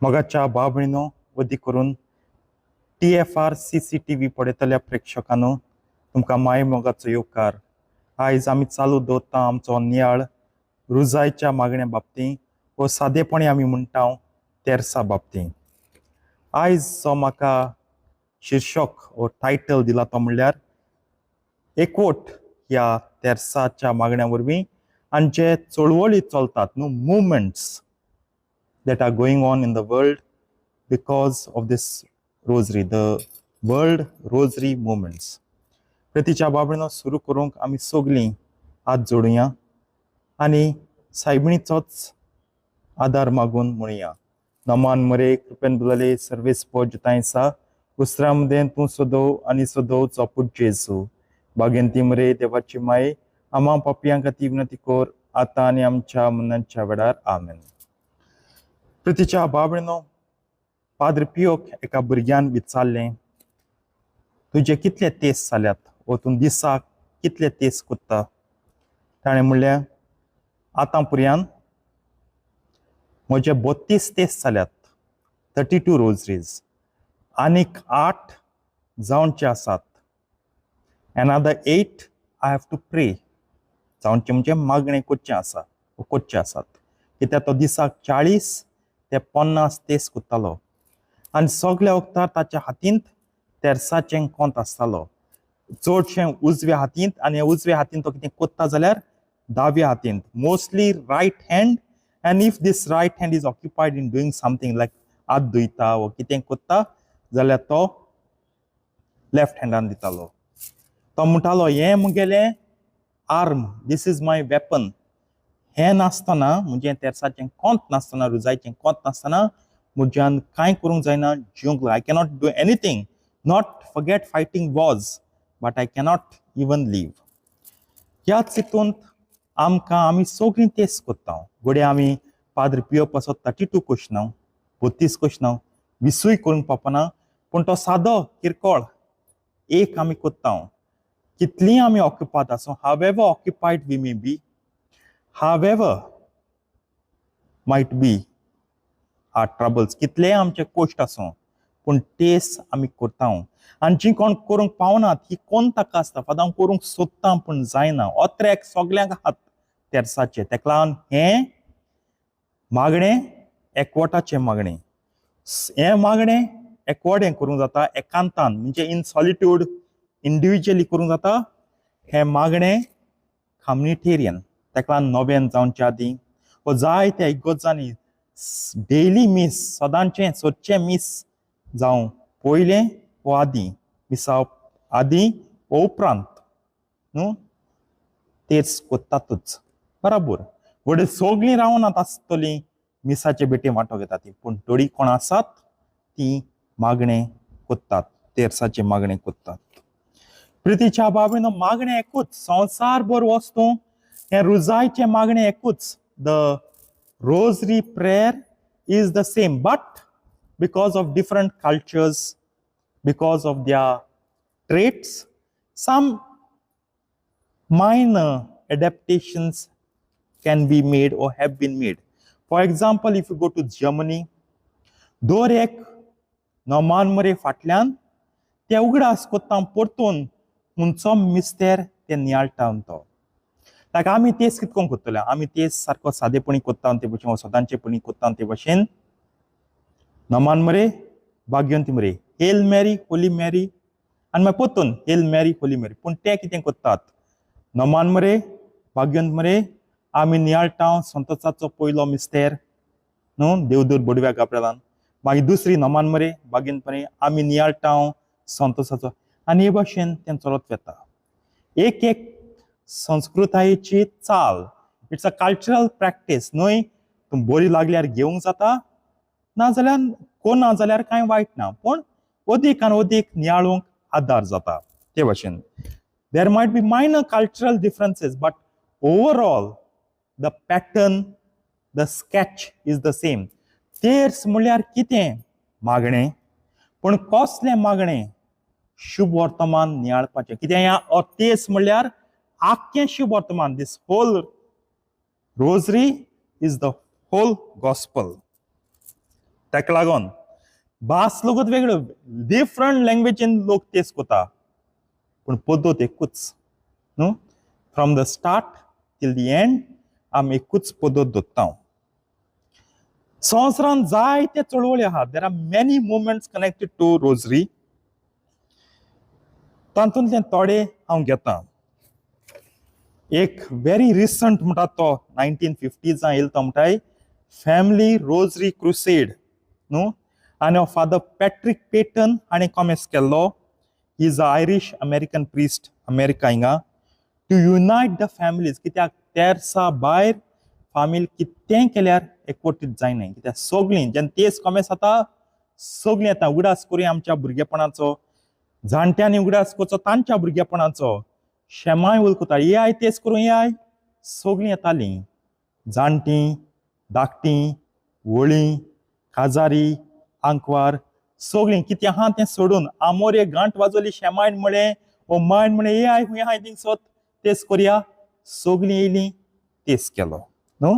मोगाच्या बाबळीनो वदी करून TFRCC TV पळयतल्या प्रेक्षकांनो तुमकां माय मोगाचो येवकार। आयज आमी चालू दवरता आमचो नियाळ रुजायच्या मागण्या बाबतीं व सादेपणी आमी म्हणटा तेरसा बाबतीं। आयज जो म्हाका शीर्षक व टायटल दिला तो म्हणल्यार एकवट ह्या तेरसाच्या मागण्या वरवीं आनी जे चळवळी चलतात न्हू movements that are going on in the world because of this rosary, the world rosary movements. प्रतीच्या बाबळीनो सुरू करूंक आमी सगळीं हात जोडुया आनी सायबिणीचोच आदार मागून म्हणुया। नमान मरे कृपेन बुलले सर्वेस पोजतायसा उसरामदेन तूं सोदव आनी सोदव चोपूट जेजू बागेंती मरे देवाची माय आमा पापियां खातीर विनंती कोर आतां आनी आमच्या मरणाच्या वेळार आमेन। प्रतीच्या बाबळीनो पाद्र पियोक एका भुरग्यान विचारलें तुजे कितले तेस जाल्यात व तूं दिसाक कितले तेस कोत्ता। ताणें म्हणलें आतां पर्यंत म्हजे 32 तेस जाल्यात 32 रोजरीज आनीक 8 जावनचे आसात। Another 8 I have to pray जावनचे म्हणजे मागणें करचें आसा व करचें आसात कित्याक तो दिसाक 40 ते 50 तेस कोत्तालो आनी सगळ्या वक्तार ताच्या हातींत तेरसाचें कोंत आसतालो। चडशें उजव्या हातींत आनी उजव्या हातींत तो कितें कोत्ता जाल्यार दाव्या हातींत mostly right hand and if this right hand is occupied in doing something like हात धुयता व कितें कोत्ता जाल्यार तो लेफ्ट हँडान दितालो। तो म्हणटालो हें मुगेलें arm, this is my weapon. हें नासतना म्हणजे तेरसाचें कोंत नासतना रुजायचें कोंत नासतना म्हज्यान कांय करूंक जायना जिवंक लाय। I cannot do anything, not forget fighting wars but I cannot even live. ह्याच हितूंत आमी सगळीं तेस कोत्ता घोडे आमी पाद्र पियो पासो 32 क्वेश्चनां 32 क्वेश्चनां विसूय करूंक पावना पूण तो सादो किरकोळ एक आमी कोत्ता कितलीं आमी ऑक्युपायड आसूं however occupied we may be however might be our troubles कितले आमचे कोश्ट आसूं पूण तेस आमी करता आनी जी कोण करूंक पावनात ही कोण ताका आसता फादां करूंक सोदता पूण जायना ओत्र्याक सगळ्यांक हात तेरसाचे। तेका लागून हें मागणें एकवटाचें मागणें। हें मागणें एकवटें करूंक जाता एकांतान म्हणजे इन सॉलिट्यूड इंडिविज्युअली करूंक जाता। हें मागणें कम्युनिटेरियन तेका लागून नोवेन जावच्या आदीं व जायत्या इगोर्जांनी डेली मीस सदांचें सदचें मीस जावं पयलें व आदीं मिसा आदीं व उपरांत न्हू तेच कोत्तातूच बराबर। घोडे सगळीं रावनात आसतलीं मिसाचे बेटे वांटो घेतात ती पूण थोडीं कोण आसात तीं मागणें कोत्तात तेरसाचें मागणें कोत्तात। प्रितीच्या बाबीनो मागणें एकूच संवसारभर वचूं हें रुजायचें मागणें एकूच। The rosary prayer is the same but because of different cultures because of their traits some minor adaptations can be made or have been made. For example, if you go to Germany, दर एक नोमान मरे फाटल्यान ते उगडास कोत्ता परतून हुंचो मिस्तेर ते नियाळटा तो। लायक आमी तेस कितकोन कोत्तले आमी तेस सारको सादेपणी कोत्ता ते भशेन सदांचेपणी कोत्ता ते भशेन नमान मरे भाग्यवंती मरे हेल मॅरी होली मॅरी आनी मागीर परतून हेल मॅरी होली मॅरी पूण ते कितें कोत्तात नमान मरे भाग्यवंत मरे आमी नियाळटा संतोसाचो पयलो मिस्तेर न्हू देवदूत बोडव्या गाब्रिएलान मागीर दुसरी नमान मरे भाग्यवंत मरे आमी नियाळटा संतोसाचो आनी हे भशेन तें चलत वता। एक एक संस्कृतायेची चाल इट्स अ कल्चरल प्रॅक्टीस न्हय तूं बरी लागल्यार घेवंक जाता नाजाल्यार कोण ना जाल्यार कांय वायट ना पूण अदीक आनी अदीक नियाळूंक आदार जाता ते भशेन। There might be minor cultural differences but overall the pattern the sketch is the same. तेर्स म्हळ्यार कितें मागणें पूण कसलें मागणें शुभ वर्तमान नियाळपाचें कितें ह्या तेस म्हळ्यार आख्खें शुभ वर्तमान दिस hole rosary is the whole gospel. ताका लागून भास लोकूच वेगळो डिफरंट लँग्वेजीन लोक तेच कोता पूण पद्दत एकूच न्हू from the start till the end आमी एकूच पद्दत दवरता संवसारान जायते चळवळी आहात there are many movements connected to rosary तातूंतले थोडे हांव घेता एक वेरी रिसंट म्हणटा तो 1950s येयलो तो म्हणटाय फॅमिली रोजरी क्रुसेड न्हू आनी फादर पॅट्रिक पेटन हाणें कॉमेस केल्लो he is a Irish American priest America हिंगा टू युनायट द फॅमिलीज कित्याक तेर्सा भायर फामील कितेंय केल्यार एकवटीत जायना कित्याक सगळीं जेन्ना तेच कॉमेस जाता सगळीं येता उगडास करुया आमच्या भुरगेपणाचो जाणट्यांनी उगडास करचो तांच्या भुरगेपणाचो शेमाय उलकुता ये आय तेच करूं ये आय सगळीं येतालीं जाणटीं धाकटीं व्हळीं काजारी आंकवार सगळीं कितें आहा तें सोडून आमोरे गांठ वाजोली शेमायन म्हळें वो मायन म्हळें ये आय खूंय आहाय थिंग सोत तेच करया सगळीं येयलीं तेच केलो न्हू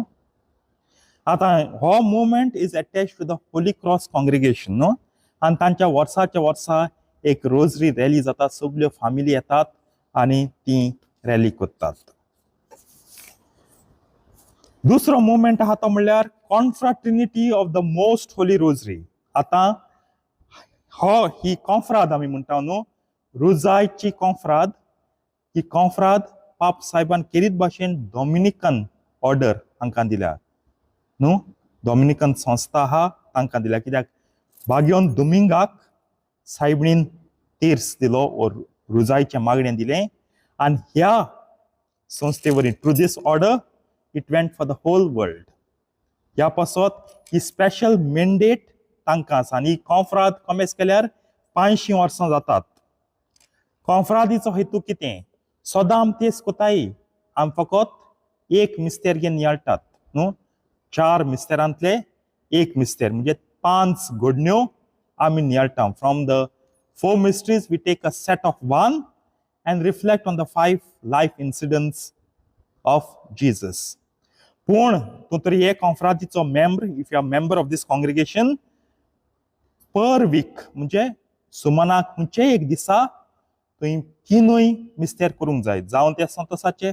आतां हो movement is attach to the Holy Cross congregation न्हू आनी तांच्या वर्साच्या वर्सा एक रोजरी रॅली जाता सगळ्यो फामिली येतात आनी ती रॅली करतात दुसरो मुवमेंट आहा तो म्हणल्यार confraternity of the most holy rosary आतां ही कॉन्फ्राद आमी म्हणटा न्हू रुजायची कॉन्फ्राद ही कॉन्फ्राद पाप साहेबान केरीत भाशेन डॉमिनिकन ऑर्डर हांकां दिल्या न्हू डॉमिनिकन संस्था आहा तांकां दिल्या कित्याक बागयोन दोमिंगाक सायबीणीन तिर्स दिलो ओर रुजायचे मागणें दिलें आनी ह्या संस्थे वरवीं through this order it went for the whole world ह्या पासत ही स्पेशल मेंडेट तांकां आसा आनी कॉन्फ्राद कॉमेस केल्यार 500 वर्सां जातात कॉन्फ्रादीचो हेतू कितें सदां आमी तेच कोताय आमी फकत एक मिस्तेर घेवन नियाळटात न्हू 4 मिस्तेरांतले एक मिस्तेर म्हणजे 5 घडण्यो आमी नियाळटा from the 4 mysteries we take a set of 1 and reflect on the 5 life incidents of Jesus. पूण तूं तरी हे कॉन्फ्रादीचो member if you are member of this congregation per week म्हणजे सुमानाक खंयचेय एक दिसा तुवें 3 मिस्तेर करूंक जाय जावं ते संतोसाचे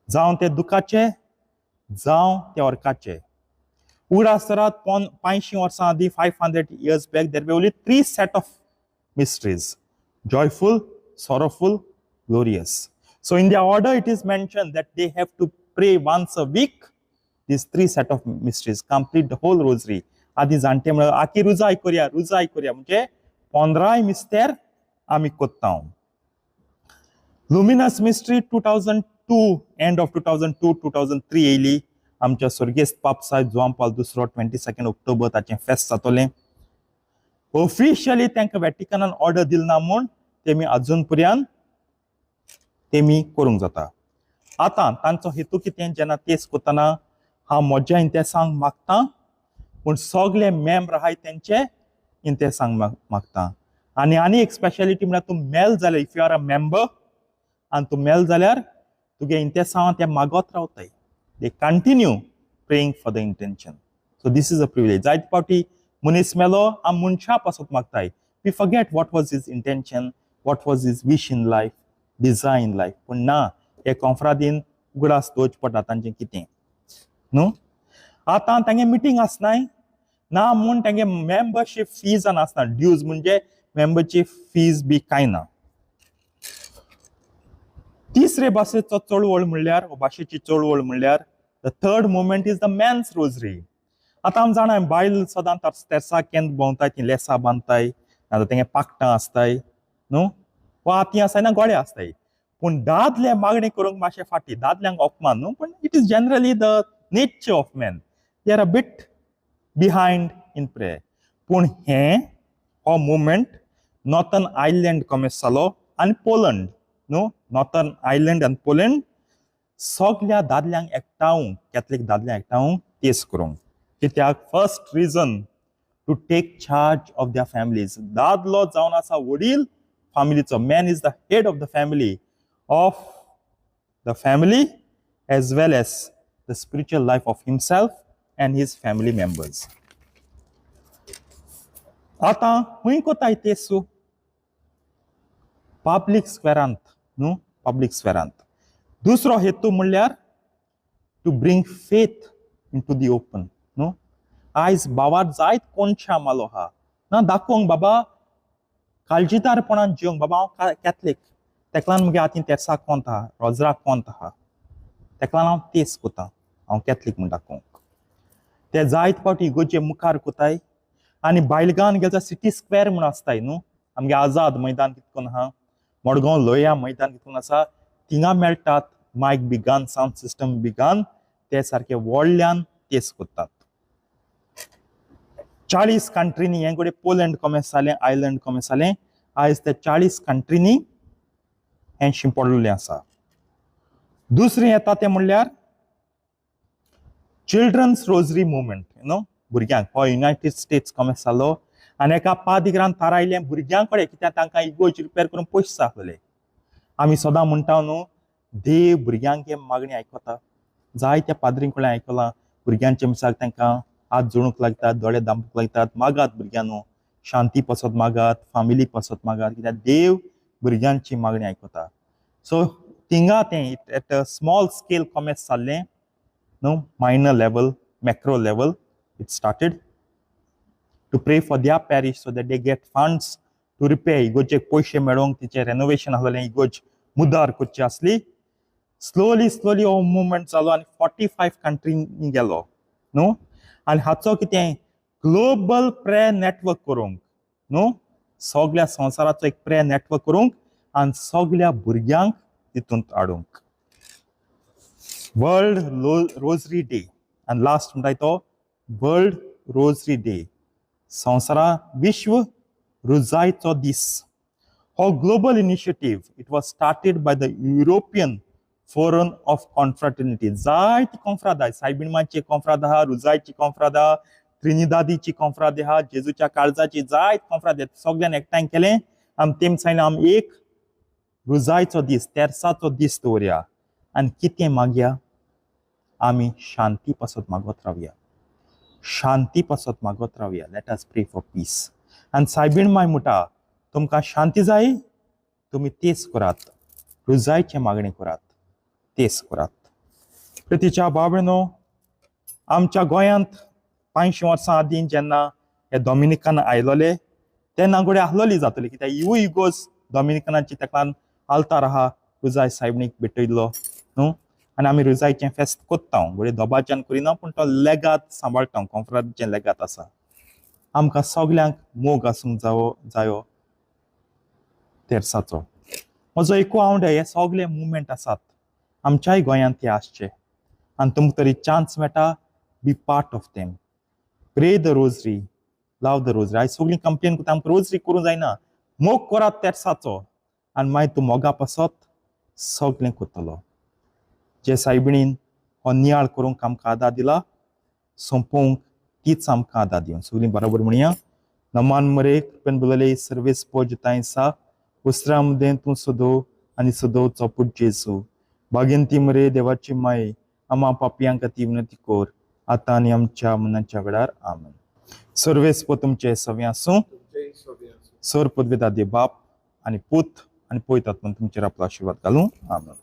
जावं ते दुखाचे जावं ते ऑर्काचे उगडासतरात 500 वर्सां आदीं 500 years back there were only 3 set of mysteries joyful sorrowful glorious so in their order it is mentioned that they have to pray once a week these 3 set of mysteries complete the whole rosary आदी जाणटे म्हळ्यार आखी रुजाय करया म्हणजे 15 मिस्तेर आमी कोत्ता luminous mystery 2002 end of 2002 2003 येयली आमच्या स्वर्गेस्त पाप साहेब जुआन पॉल II 22 ऑक्टोबर ताचें फेस्त जातलें ऑफिशियली तांकां वॅटिकनान ऑर्डर दिली ना म्हूण तेमी अजून पर्यंत तेमी करूंक जाता आतां तांचो हेतू कितें जेन्ना तेच कोत्तना हांव म्हज्या इंतेसांक मागतां पूण सगळे मेंबर आहाय तेंचे इंतेसांक मागतां आनी एक स्पेशालिटी म्हळ्यार तूं मेल जाल्यार if you are a member आनी तूं मेल जाल्यार तुगे इंतेसां ते मागत रावताय they continue praying for the intention so this is a privilege जायते फावटी मनीस मेलो आमी मनशा पासत मागताय we forget what was his intention what was his wish in life desire in life पूण ना हे कॉन्फ्रादीन उगडास दवरचें पडटा तांचें कितें न्हू आतां तांगे मिटींग आसनाय ना म्हूण तांगे मेंबरशीप फीज आसना ड्यूज म्हणजे मेंबरशीप फीज बी कांय ना तिसरे भाशेचो चळवळ म्हणल्यार भाशेची चळवळ म्हणल्यार the third movement is the men's rosary आतां आमी जाणाय बायल सदां तेर्सा केन्ना भोंवताय ती लेसां बांदताय नाजाल्यार तेंगे पाकटां आसताय न्हू वा हातीं आसताय ना गोडे आसताय पूण दादले मागणी करूंक मातशे फाटी दादल्यांक अपमान न्हू पण it is generally the nature of man they are a bit behind in prayer पूण हो मुवमेंट नॉर्थन आयर्लंड कॉमेस जालो आनी पोलंड न्हू नॉर्थन आयर्लंड आनी पोलंड सगळ्या दादल्यांक एकठांय कॅथलीक दादल्यांक एकठांय तेच करूंक कित्याक first reason to take charge of their families दादलो जावन आसा वडील फॅमिलीचो man is the head of the family as well as the spiritual life of himself and his family members आतां खंय कोताय तेसू पब्लीक स्क्वेरांत न्हू पब्लीक स्क्वेरांत. दुसरो हेतू म्हणल्यार to bring faith in to the open न्हू. आयज भावार जायत कोणशा मालो आहा ना दाखोवंक बाबा काळजीदारपणान जिवंक बाबा हांव कॅथलीक तेका लागून म्हगे हातीन तेर्साक कोंत आहा रोजराक कोंत आहा तेका लागून हांव तेस कोतां हांव कॅथलीक म्हूण दाखोवंक. ते जायत फावटी इगोर्जे मुखार कोताय आनी बायलगांवन गेलो जाल्यार सिटी स्क्वेअर म्हूण आसताय न्हू आमगे आझाद मैदान कितकोन आहा मडगांव लोया मैदान कितकोन आसा थिंगा मेळटात मायक बी घालन सावंड सिस्टम बी घालन ते सारके व्हडल्यान तेस कोत्तात. 40 कंट्रीनी हें घोडे पोलंड कॉमेस जालें आयलंड कॉमेस जालें आयज ते 40 कंट्रीनी हें शिंपडलेलें आसा. दुसरें येता तें म्हणल्यार चिल्ड्रन्स रोजरी मुवमेंट न्हू भुरग्यांक हो युनायटेड स्टेट्स कॉमेस जालो आनी एका पाद्रिरान थारायलें भुरग्यां कडेन कित्याक तांकां इगोज रिपेर करून पयशे जाय आसलेले. आमी सदां म्हणटा न्हू देव भुरग्यांक मागणी आयकता. जायत्या पाद्रीं कडल्यान आयकलां भुरग्यांच्या मिसाक तांकां हात जोडूंक लागतात दोळे दांपूंक लागतात मागात भुरग्यांनो शांती पासत मागात फामिली पासत मागात कित्याक देव भुरग्यांची मागणी आयकता. सो थिंगा तें एट अ स्मॉल स्केल कॉमेस जाल्लें न्हू minor level macro level it started to pray for their parish so that they get funds to repair इगोर्जे पयशे मेळोवंक तिचें रेनोवेशन आसलेलें इगोज मुद्दार करची आसली. स्लोली हो मुवमेंट जालो आनी 45 कंट्रीनी गेलो न्हू आनी हाचो कितें ग्लोबल प्रेयर नेटवर्क करूंक न्हू सगळ्या संवसाराचो एक प्रेयर नेटवर्क करूंक आनी सगळ्या भुरग्यांक तितूंत हाडूंक. वर्ल्ड रोजरी डे आनी लास्ट म्हणटाय तो वर्ल्ड रोजरी डे संवसारा विश्व रुजायचो दीस. हो global initiative it was started by the European forum of confraternity. जायती कॉन्फ्राद आहाय सायबिणमाची कॉन्फ्राद आहा रुजायची कॉन्फ्राद आहा त्रिनिदादीची कॉन्फ्राद आहा जेजूच्या काळजाची जायत कॉन्फ्राद सगळ्यान एकठांय केलें आमी तेम सांगलें आमी एक रुजायचो दीस तेर्साचो दीस दवरया आनी कितें मागया आमी शांती पासत मागत रावया शांती पासत मागत रावया. लेट अस प्रे फॉर पीस. आनी सायबिणमाय म्हणटा तुमकां शांती जाय तुमी तेच करात रुजायचे मागणी करात तेच करात. प्रितीच्या भाव आमच्या गोंयांत 500 वर्सां आदीं जेन्ना हे डॉमिनिकन आयलोले तेन्ना घोडे आसलोली जातली कित्याक इगोज डॉमिनिकनाची तेका आल्तार आहा रुजाय सायबिणीक भेटयल्लो न्हू आनी आमी रुजायचें फेस्त कोत्ता घोडे दोबाच्यान करिना पूण तो लेगात सांबाळटा कॉन्फ्रादचें लेगात आसा. आमकां सगल्यांक मोग आसूंक जायो तेर्साचो. म्हजो एकू आवड हे सगळे मुवमेंट आसात आमच्याय गोंयांत ते आसचे आनी तुमकां तरी चान्स मेळटा बी पार्ट ऑफ देम. प्रे the rosary love the rosary. आयज सगळीं कंप्लेन करता आमकां रोजरी करूं जायना मोग करात तेर्साचो आनी मागीर तूं मोगा पासत सगळें करतलो. जे सायबिणीन हो नियाळ करूंक आमकां आदार दिला सोंपोवंक तीच आमकां आदार दिवं. सगळीं बरोबर म्हणया. नमान मरे कृपेन बुलले सर्वेस पोजताय सा उस्रामदें तूं सदो आनी सदोवचो पूत जेजू भाग्यंती मरे देवाची माय आमा पापयांक ती विनंती कोर आतां आनी आमच्या मनाच्या वेळार आमेन. सर्वेस्प तुमचे सव्या आसूं. सर पदवेदादी बाप आनी पूत आनी पवित्र आत्मान तुमचेर आपलो आशिर्वाद घालूं आमेन.